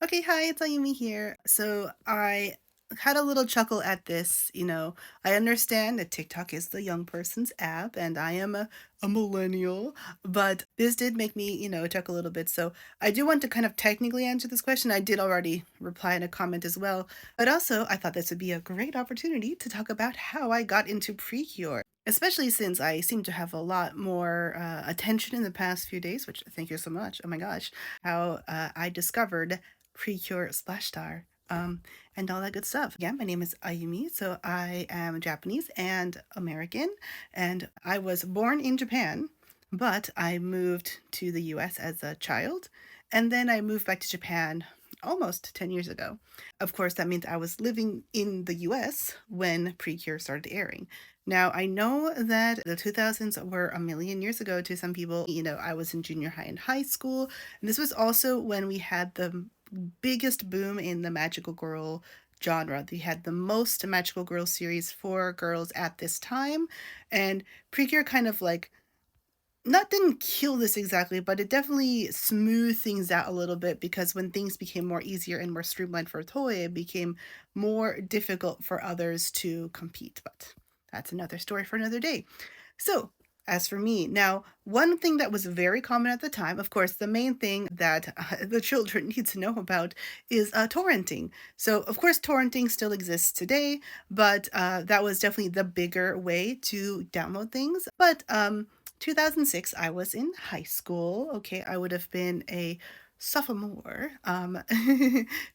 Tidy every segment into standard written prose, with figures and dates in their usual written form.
Okay, hi, it's Ayumi here. So I had a little chuckle at this. I understand that TikTok is the young person's app, and I am a millennial, but this did make me, chuckle a little bit. So I do want to kind of technically answer this question. I did already reply in a comment as well, but also I thought this would be a great opportunity to talk about how I got into PreCure. Especially since I seem to have a lot more attention in the past few days, which thank you so much. Oh my gosh, how I discovered PreCure Splash Star, and all that good stuff. Yeah, my name is Ayumi, so I am Japanese and American, and I was born in Japan, but I moved to the US as a child, and then I moved back to Japan almost 10 years ago. Of course, that means I was living in the US when PreCure started airing. Now, I know that the 2000s were a million years ago to some people. I was in junior high and high school, and this was also when we had the biggest boom in the magical girl genre. We had the most magical girl series for girls at this time, and Precure kind of like not didn't kill this exactly, but it definitely smoothed things out a little bit because when things became more easier and more streamlined for Toei, it became more difficult for others to compete. But that's another story for another day. So, as for me, now, one thing that was very common at the time, of course, the main thing that the children need to know about is torrenting. So, of course, torrenting still exists today, but that was definitely the bigger way to download things. But 2006, I was in high school. Okay, I would have been a sophomore,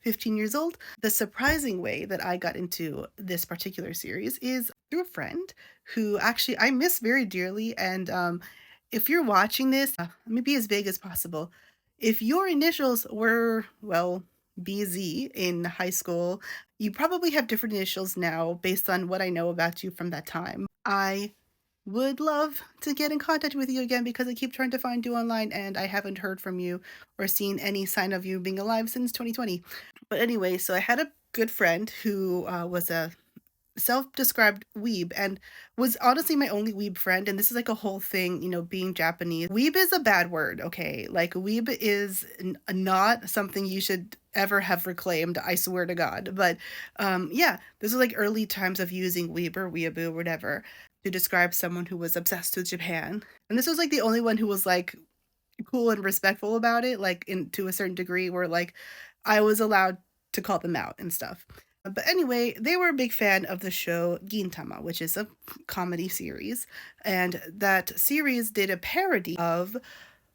15 years old. The surprising way that I got into this particular series is through a friend who actually I miss very dearly. And if you're watching this, let me be as vague as possible. If your initials were, well, BZ in high school, you probably have different initials now based on what I know about you from that time. I would love to get in contact with you again because I keep trying to find you online and I haven't heard from you or seen any sign of you being alive since 2020. But anyway, so I had a good friend who was a self-described weeb and was honestly my only weeb friend. And this is like a whole thing, being Japanese. Weeb is a bad word, okay? Like weeb is not something you should ever have reclaimed, I swear to God. But yeah, this was like early times of using weeb or weeaboo or whatever to describe someone who was obsessed with Japan. And this was like the only one who was like cool and respectful about it, like in to a certain degree where like I was allowed to call them out and stuff. But anyway, they were a big fan of the show Gintama, which is a comedy series, and that series did a parody of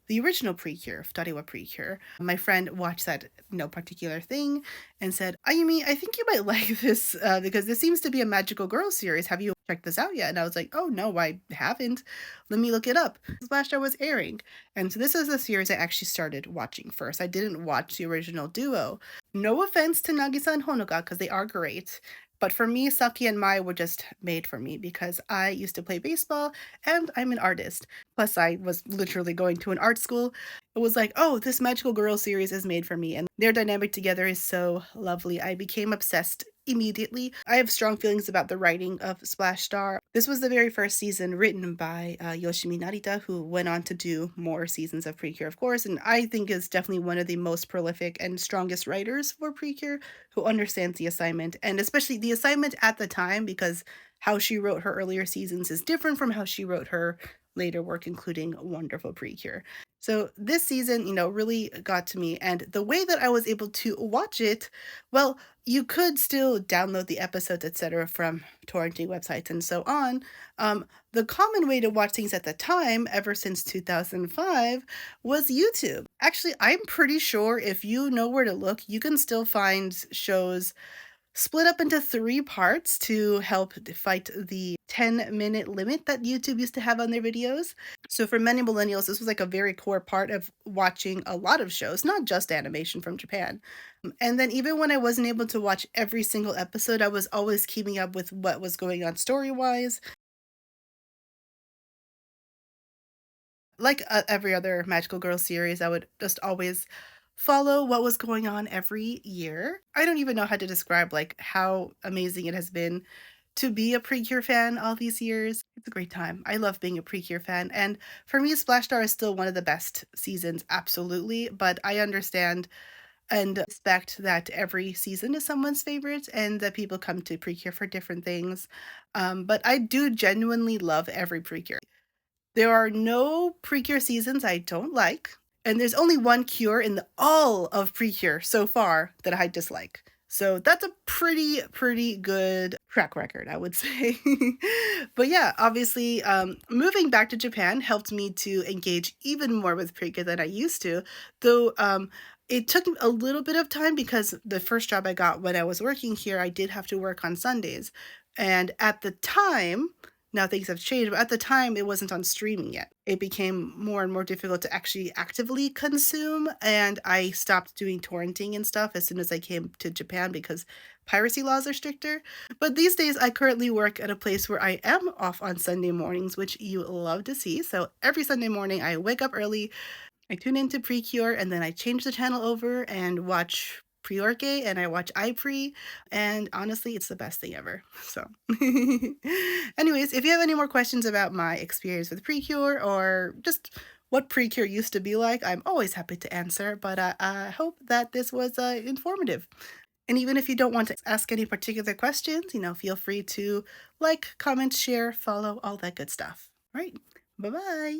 the original PreCure, Futariwa PreCure. My friend watched that particular thing and said, Ayumi, I think you might like this because this seems to be a magical girl series. Have you checked this out yet? And I was like, oh no, I haven't. Let me look it up. Splash Star was airing. And so this is a series I actually started watching first. I didn't watch the original duo. No offense to Nagisa and Honoka because they are great. But for me, Saki and Mai were just made for me because I used to play baseball and I'm an artist. Plus, I was literally going to an art school. It was like, oh, this magical girl series is made for me. And their dynamic together is so lovely. I became obsessed immediately. I have strong feelings about the writing of Splash Star. This was the very first season written by Yoshimi Narita, who went on to do more seasons of PreCure, of course, and I think is definitely one of the most prolific and strongest writers for PreCure, who understands the assignment, and especially the assignment at the time, because how she wrote her earlier seasons is different from how she wrote her later work, including Wonderful PreCure. So this season, really got to me. And the way that I was able to watch it, well, you could still download the episodes, etc., from torrenting websites and so on. The common way to watch things at the time, ever since 2005, was YouTube. Actually, I'm pretty sure if you know where to look, you can still find shows split up into 3 parts to help fight the 10-minute limit that YouTube used to have on their videos. So for many millennials, this was like a very core part of watching a lot of shows, not just animation from Japan. And then even when I wasn't able to watch every single episode, I was always keeping up with what was going on story-wise. Like every other magical girl series, I would just always follow what was going on every year. I don't even know how to describe like how amazing it has been to be a PreCure fan all these years. It's a great time. I love being a PreCure fan, and for me, Splash Star is still one of the best seasons, absolutely. But I understand and respect that every season is someone's favorite and that people come to PreCure for different things. But I do genuinely love every PreCure. There are no PreCure seasons I don't like, and there's only one cure in all of PreCure so far that I dislike. So that's a pretty good track record, I would say. But yeah, obviously, moving back to Japan helped me to engage even more with PreCure than I used to, though it took a little bit of time because the first job I got when I was working here, I did have to work on Sundays. And at the time, now things have changed, but at the time it wasn't on streaming yet. It became more and more difficult to actually actively consume, and I stopped doing torrenting and stuff as soon as I came to Japan because piracy laws are stricter. But these days I currently work at a place where I am off on Sunday mornings, which you love to see. So every Sunday morning I wake up early, I tune into PreCure, and then I change the channel over and watch Preorche, and I watch iPre, and honestly, it's the best thing ever. So, anyways, if you have any more questions about my experience with PreCure or just what PreCure used to be like, I'm always happy to answer. But I hope that this was informative. And even if you don't want to ask any particular questions, feel free to like, comment, share, follow, all that good stuff. All right. Bye bye.